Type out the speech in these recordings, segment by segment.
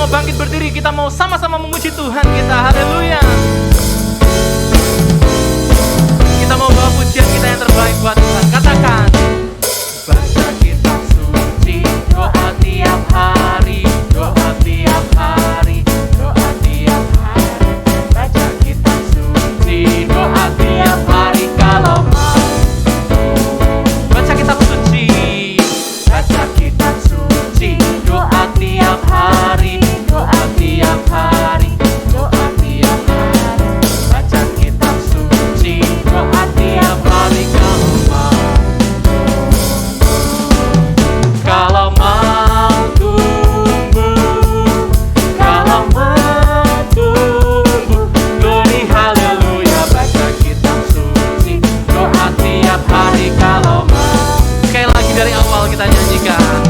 Bangkit berdiri, kita mau sama-sama memuji Tuhan kita. Haleluya. Kita mau bawa pujian kita yang terbaik buat Tuhan. Katakan, baca kitab suci, doa tiap hari, doa tiap hari, doa tiap hari. Baca kitab suci, doa tiap hari kalau mau. Baca kitab suci, baca kitab suci, doa tiap hari. Doa tiap hari, doa tiap hari, baca kitab suci, doa tiap hari kalau mau tumbuh, kalau mau tumbuh, glory haleluya, baca kitab suci, doa tiap hari kalau mau. Sekali lagi dari awal kita nyanyikan.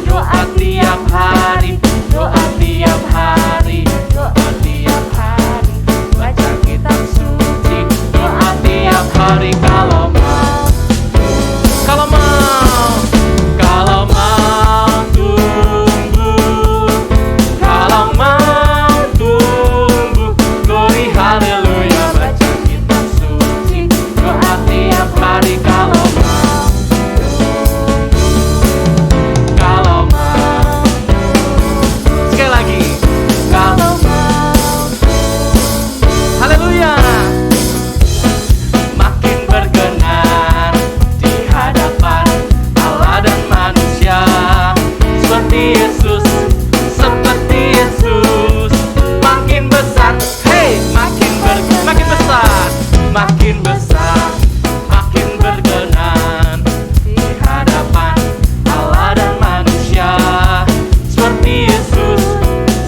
Doa tiap hari, doa tiap hari, doa tiap hari, baca kitab suci, doa tiap hari kalau mau, kalau mau, kalau mau tumbuh, kalau mau tumbuh, glory haleluya, baca kitab suci, doa tiap hari kalau mau. Makin besar, makin berkenan di hadapan Allah dan manusia. Seperti Yesus,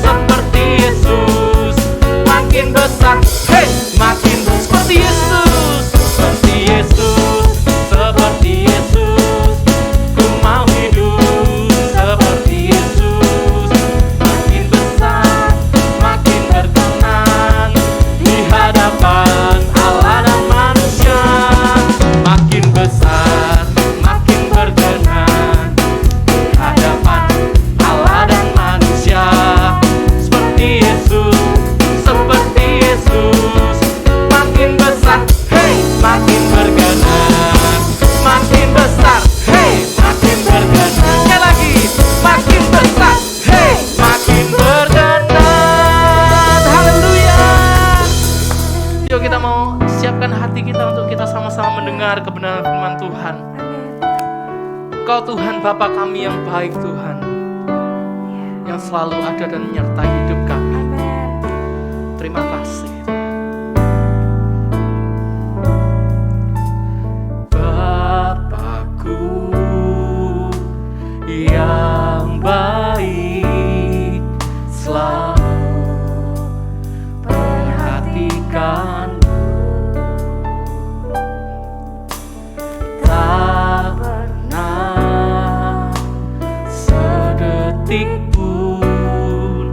seperti Yesus. Makin besar, hey, makin seperti Yesus, seperti Yesus, seperti Yesus. Ku mau hidup seperti Yesus. Makin besar, makin berkenan di hadapan Allah dan manusia. Makin besar, makin berkenan di hadapan Allah dan manusia. Seperti Yesus, seperti Yesus. Makin besar, hey, makin berkenan. Makin besar, hey, makin berkenan. Sekali lagi, makin besar, hey, makin berkenan. Haleluya. Yuk kita mau siapkan hati kita untuk kita sama-sama mendengar kebenaran firman Tuhan. Engkau Tuhan Bapa kami yang baik Tuhan, yang selalu ada dan menyertai hidup kami. Terima kasih. Bapakku yang baik, selalu perhatikan, tak pernah sedetik pun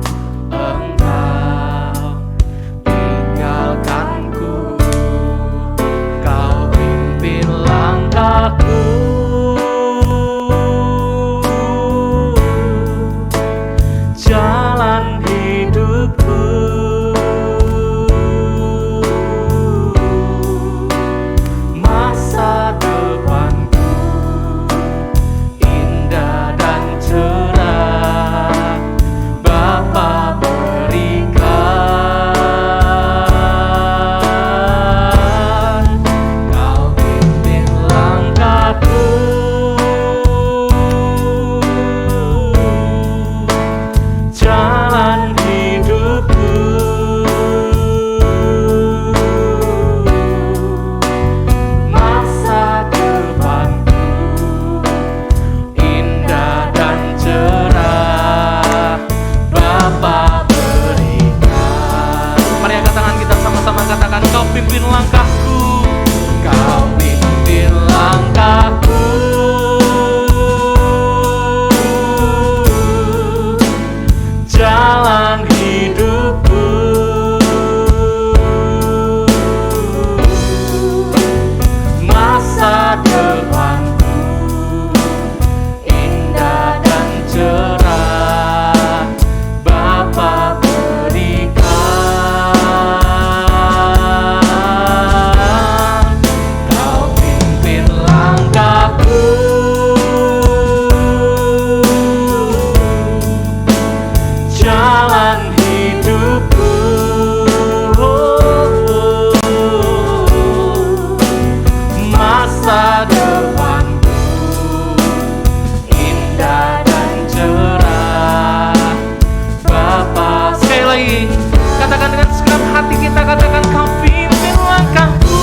katakan dengan segenap hati kita, katakan kau pimpin langkahku,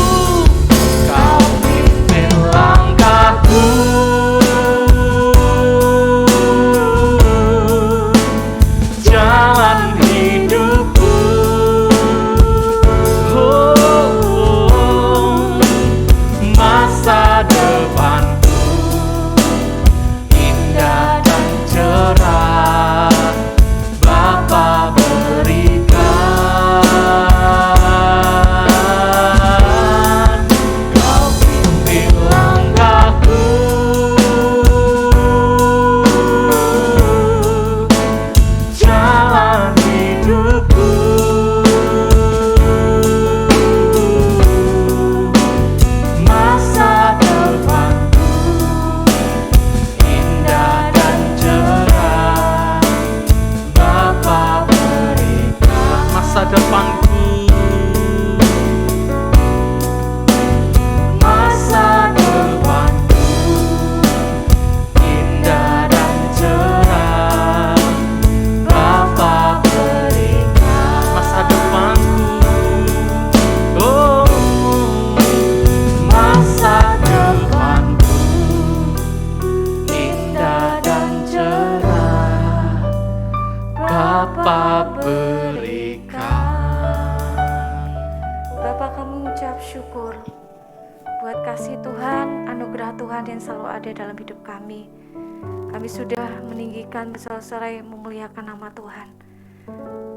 kau pimpin langkahku, jalan hidupku. Oh, masa depanku indah dan cerah Bapa berikan. Kau pimpin langkahku, jalan hidupku. Masa depanku indah dan cerah Bapa berikan. Masa depanku, masa depanku indah dan cerah Bapa berikan. Masa depanku, oh, masa depanku indah dan cerah Bapa berikan. Bapak, kami ucap syukur buat kasih Tuhan, anugerah Tuhan yang selalu ada dalam hidup kami. Kami sudah meninggikan bersorak-sorai memuliakan nama Tuhan.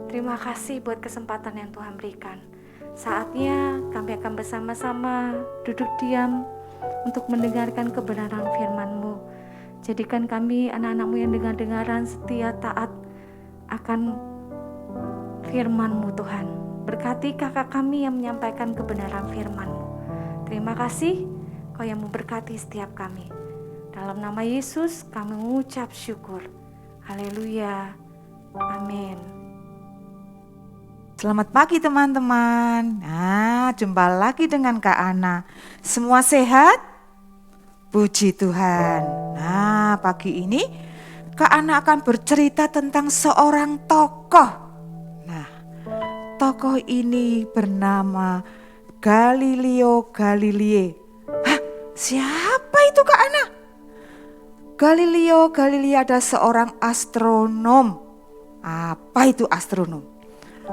Terima kasih buat kesempatan yang Tuhan berikan. Saatnya kami akan bersama-sama duduk diam untuk mendengarkan kebenaran firman-Mu. Jadikan kami anak-anak-Mu yang dengar-dengaran setia taat akan firman-Mu Tuhan. Berkati kakak kami yang menyampaikan kebenaran firman-Mu. Terima kasih Kau yang memberkati setiap kami. Dalam nama Yesus kami mengucap syukur. Haleluya. Amin. Selamat pagi teman-teman. Nah, jumpa lagi dengan Kak Ana. Semua sehat? Puji Tuhan. Nah, pagi ini Kak Ana akan bercerita tentang seorang tokoh. Nah, tokoh ini bernama Galileo Galilei. Hah, siapa itu Kak Ana? Galileo Galilei adalah seorang astronom. Apa itu astronom?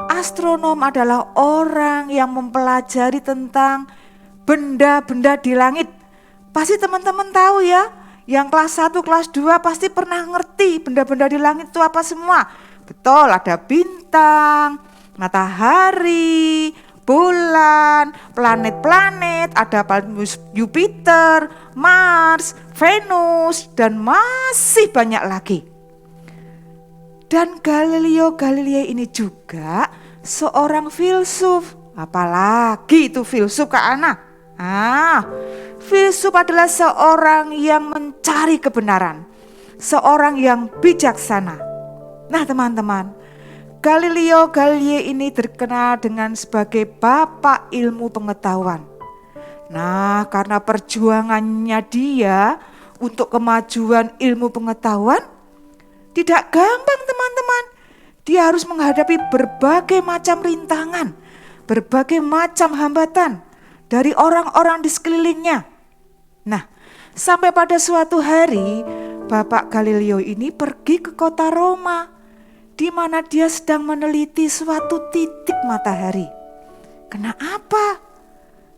Astronom adalah orang yang mempelajari tentang benda-benda di langit. Pasti teman-teman tahu ya, yang kelas 1, kelas 2 pasti pernah ngerti benda-benda di langit itu apa semua. Betul, ada bintang, matahari, bulan, planet-planet, ada Jupiter, Mars, Venus, dan masih banyak lagi. Dan Galileo Galilei ini juga seorang filsuf. Apalagi itu filsuf Kak Ana? Filsuf adalah seorang yang mencari kebenaran, seorang yang bijaksana. Nah teman-teman, Galileo Galilei ini terkenal dengan sebagai bapak ilmu pengetahuan. Nah, karena perjuangannya dia untuk kemajuan ilmu pengetahuan tidak gampang teman-teman. Dia harus menghadapi berbagai macam rintangan, berbagai macam hambatan dari orang-orang di sekelilingnya. Nah, sampai pada suatu hari Bapak Galileo ini pergi ke kota Roma, di mana dia sedang meneliti suatu titik matahari. Kenapa?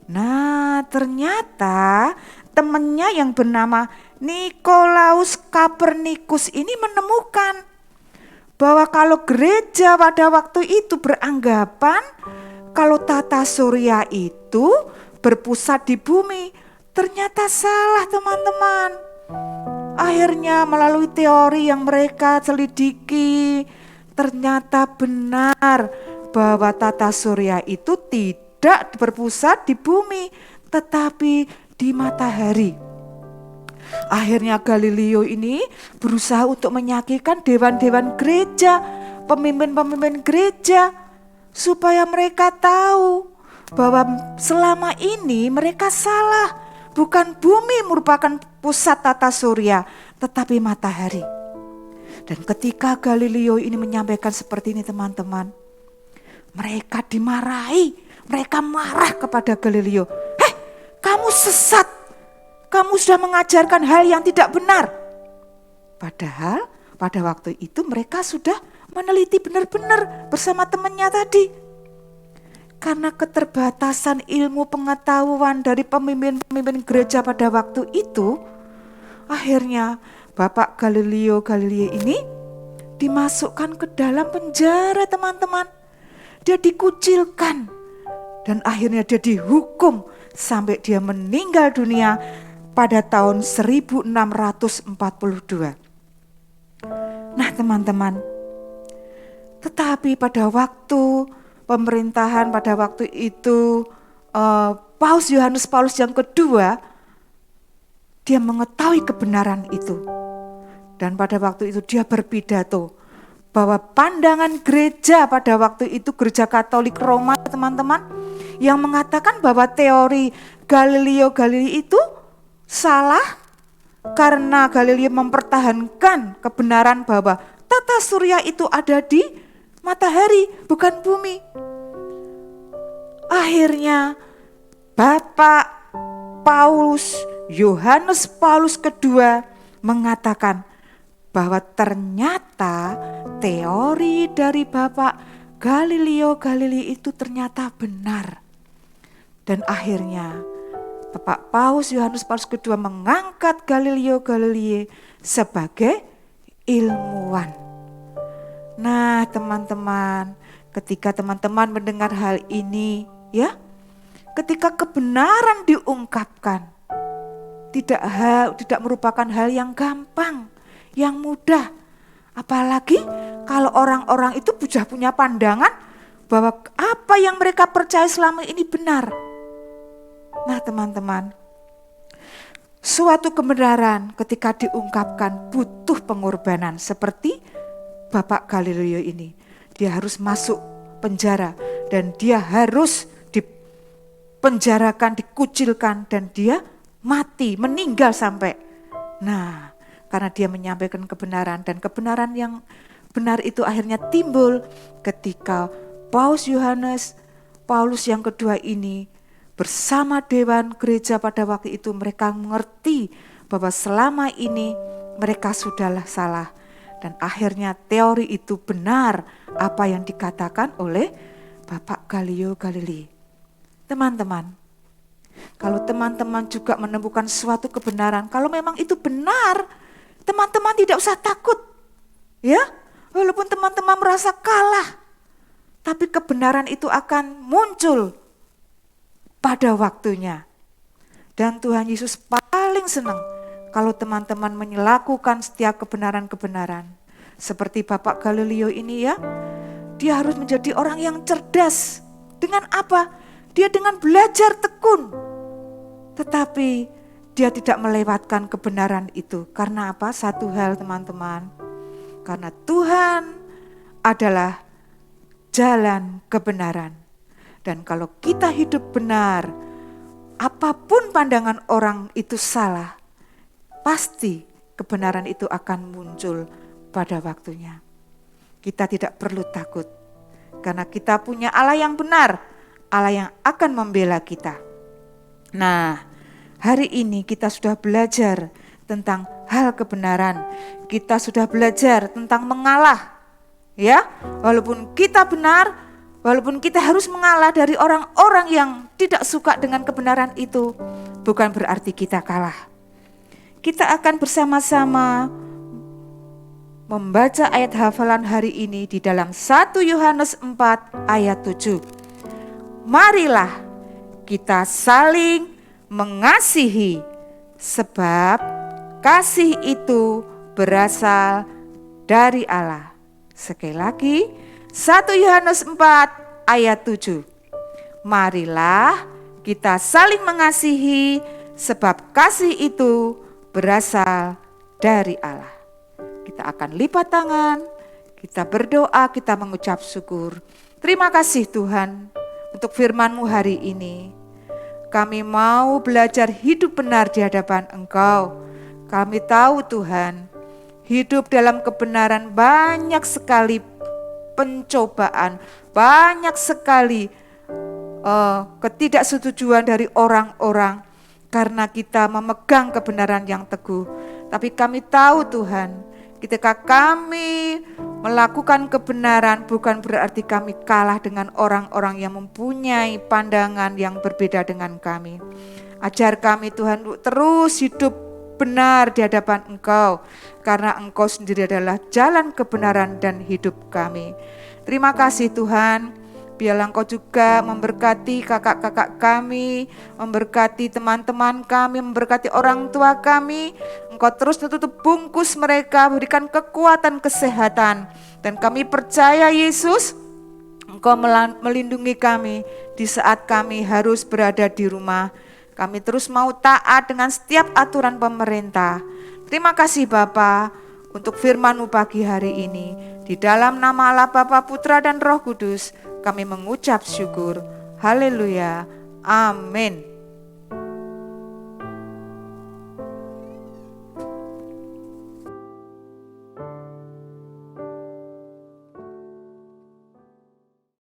Nah, ternyata temannya yang bernama Nikolaus Kopernikus ini menemukan bahwa kalau gereja pada waktu itu beranggapan kalau tata surya itu berpusat di bumi, ternyata salah teman-teman. Akhirnya melalui teori yang mereka selidiki, ternyata benar bahwa tata surya itu tidak berpusat di bumi, tetapi di matahari. Akhirnya Galileo ini berusaha untuk meyakinkan dewan-dewan gereja, pemimpin-pemimpin gereja, supaya mereka tahu bahwa selama ini mereka salah. Bukan bumi merupakan pusat tata surya, tetapi matahari. Dan ketika Galileo ini menyampaikan seperti ini teman-teman, mereka dimarahi, mereka marah kepada Galileo. Kamu sesat, kamu sudah mengajarkan hal yang tidak benar. Padahal pada waktu itu mereka sudah meneliti benar-benar bersama temannya tadi. Karena keterbatasan ilmu pengetahuan dari pemimpin-pemimpin gereja pada waktu itu, akhirnya Bapak Galileo Galilei ini dimasukkan ke dalam penjara, teman-teman. Dia dikucilkan dan akhirnya dia dihukum sampai dia meninggal dunia pada tahun 1642. Nah, teman-teman, tetapi pada waktu pemerintahan pada waktu itu Paus Yohanes Paulus yang kedua, dia mengetahui kebenaran itu. Dan pada waktu itu dia berpidato bahwa pandangan gereja pada waktu itu, gereja Katolik Roma, teman-teman, yang mengatakan bahwa teori Galileo Galilei itu salah karena Galileo mempertahankan kebenaran bahwa tata surya itu ada di matahari, bukan bumi. Akhirnya Bapak Paulus Yohanes Paulus kedua mengatakan bahwa ternyata teori dari Bapak Galileo Galilei itu ternyata benar. Dan akhirnya Bapak Paus Yohanes Paulus kedua mengangkat Galileo Galilei sebagai ilmuwan. Nah, teman-teman, ketika teman-teman mendengar hal ini, ya, ketika kebenaran diungkapkan, tidak merupakan hal yang gampang, yang mudah. Apalagi kalau orang-orang itu sudah punya pandangan bahwa apa yang mereka percaya selama ini benar. Nah, teman-teman, suatu kebenaran ketika diungkapkan butuh pengorbanan seperti Bapak Galileo ini. Dia harus masuk penjara dan dia harus dipenjarakan, dikucilkan, dan dia mati, meninggal sampai. Nah, karena dia menyampaikan kebenaran, dan kebenaran yang benar itu akhirnya timbul ketika Paus Yohanes Paulus yang kedua ini bersama Dewan Gereja pada waktu itu, mereka mengerti bahwa selama ini mereka sudahlah salah. Dan akhirnya teori itu benar apa yang dikatakan oleh Bapak Galileo Galilei. Teman-teman, kalau teman-teman juga menemukan suatu kebenaran, kalau memang itu benar, teman-teman tidak usah takut. Ya, walaupun teman-teman merasa kalah, tapi kebenaran itu akan muncul pada waktunya. Dan Tuhan Yesus paling senang kalau teman-teman melakukan setiap kebenaran-kebenaran. Seperti Bapak Galileo ini, ya, dia harus menjadi orang yang cerdas. Dengan apa? Dia dengan belajar tekun. Tetapi dia tidak melewatkan kebenaran itu. Karena apa? Satu hal, teman-teman. Karena Tuhan adalah jalan kebenaran. Dan kalau kita hidup benar, apapun pandangan orang itu salah, pasti kebenaran itu akan muncul pada waktunya. Kita tidak perlu takut, karena kita punya Allah yang benar, Allah yang akan membela kita. Nah, hari ini kita sudah belajar tentang hal kebenaran. Kita sudah belajar tentang mengalah. Ya, walaupun kita benar, walaupun kita harus mengalah dari orang-orang yang tidak suka dengan kebenaran itu, bukan berarti kita kalah. Kita akan bersama-sama membaca ayat hafalan hari ini di dalam 1 Yohanes 4 ayat 7. Marilah kita saling mengasihi, sebab kasih itu berasal dari Allah. Sekali lagi, 1 Yohanes 4 ayat 7. Marilah kita saling mengasihi, sebab kasih itu berasal dari Allah. Kita akan lipat tangan, kita berdoa, kita mengucap syukur. Terima kasih Tuhan untuk firman-Mu hari ini. Kami mau belajar hidup benar di hadapan Engkau. Kami tahu Tuhan, hidup dalam kebenaran banyak sekali pencobaan, banyak sekali ketidaksetujuan dari orang-orang karena kita memegang kebenaran yang teguh. Tapi kami tahu Tuhan, ketika kami melakukan kebenaran bukan berarti kami kalah dengan orang-orang yang mempunyai pandangan yang berbeda dengan kami. Ajar kami Tuhan untuk terus hidup benar di hadapan Engkau, karena Engkau sendiri adalah jalan kebenaran dan hidup kami. Terima kasih Tuhan. Biarlah Engkau juga memberkati kakak-kakak kami, memberkati teman-teman kami, memberkati orang tua kami. Engkau terus tutup bungkus mereka, berikan kekuatan, kesehatan. Dan kami percaya Yesus, Engkau melindungi kami di saat kami harus berada di rumah. Kami terus mau taat dengan setiap aturan pemerintah. Terima kasih Bapa untuk firman-Mu pagi hari ini. Di dalam nama Allah Bapa, Putra dan Roh Kudus, kami mengucap syukur. Haleluya. Amin.